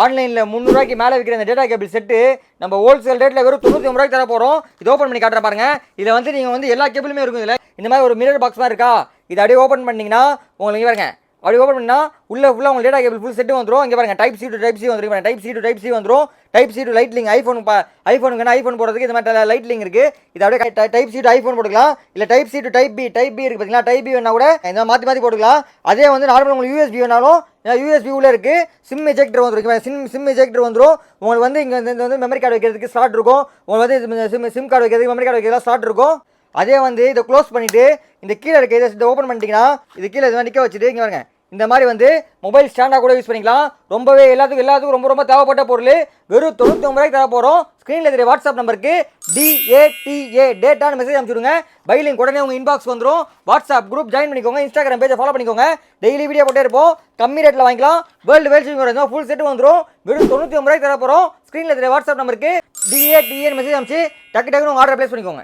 ஆன்லைனில் 300 ரூபாய்க்கு மேலே விற்கிற இந்த டேட்டா கேபிள் செட்டு நம்ம ஹோல்சேல் ரேட்டில் வெறும் 99 ரூபாய்க்கு தர போகிறோம். இது ஓப்பன் பண்ணி காட்டுற பாருங்க. இதில் வந்து நீங்கள் வந்து எல்லா கேபிளுமே இருக்கும். இதில் இந்த மாதிரி ஒரு மிரர் பாக்ஸ் மாதிரி இருக்கா, இதை அப்படியே ஓப்பன் பண்ணிங்கன்னா உங்களுக்கு பாருங்க, அப்படி ஓப்பன் பண்ணால் உள்ள ஃபுல்லாக உங்களுக்கு டேட்டா கேபிள் ஃபுல் செட்டு வந்துடும். இங்கே பாருங்க type C to type C வந்துடும். Type C to type C வந்துடும். Type C to lightning ஐஃபோனுக்கு ஐஃபோன் போடுறதுக்கு இந்த மாதிரி லைட் லிங்க் இருக்குது. இது அப்படியே டைப் சி டு ஐஃபோன் போட்டுக்கலாம். இல்லை type C to type B இருக்குது பார்த்தீங்களா, டைப் பி வேணா கூட இந்த மாற்றி போட்டுக்கலாம். அதே வந்து நார்மல் உங்களுக்கு யூஎஸ்பி வேணாலும் யூஎஸ்பி உள்ள இருக்குது. சிம் எஜெக்டர் வந்துடும். சிம் எஜெக்டர் வந்துடும். உங்களுக்கு வந்து இங்கே வந்து மெமரி கார்டு வைக்கிறதுக்கு ஸ்லாட் இருக்கும். உங்களுக்கு வந்து சிம் கார்டு வைக்கிறதுக்கு மெமரி கார்டு வைக்கிறதுக்கு ஸ்லாட் இருக்கும். அதே வந்து இதை க்ளோஸ் பண்ணிவிட்டு இந்த கீழே இருக்க இதை ஓப்பன் பண்ணிட்டீங்கன்னா இது கீழே இதை நிற்க வச்சுட்டு இங்கே பாருங்க, இந்த மாதிரி வந்து மொபைல் ஸ்டாண்டாக கூட யூஸ் பண்ணிக்கலாம். ரொம்பவே எல்லாத்துக்கும் ரொம்ப தேவைப்பட்ட பொருள். வெறும் 99 ரூபாய்க்கு தர போகிறோம். ஸ்க்ரீனில் தெரிய வாட்ஸ்அப் நம்பருக்கு DATA டேட்டான்னு மெசேஜ் அனுப்பிச்சுடுங்க. பைலிங் உடனே உங்கள் இன்பாக்ஸ் வந்துடும். வாட்ஸ்அப் குரூப் ஜாயின் பண்ணிக்கோங்க. இன்ஸ்டாகிராம் பேஜை ஃபாலோ பண்ணிக்கோங்க. டெய்லி வீடியோ போட்டே இருப்போம். கம்மி ரேட்டில் வாங்கிக்கலாம். வேர்ல்டு வேல்ஸ் ஃபுல் செட்டு வந்துடும். வெறும் 99 ரூபாய்க்கு தர போகிறோம். ஸ்க்ரீனில் தெரிய வாட்ஸ்அப் நம்பருக்கு DATA மெசேஜ் அனுப்பிச்சு டக்குன்னு உங்கள் ஆர்டர் ப்ளேஸ் பண்ணிக்கோங்க.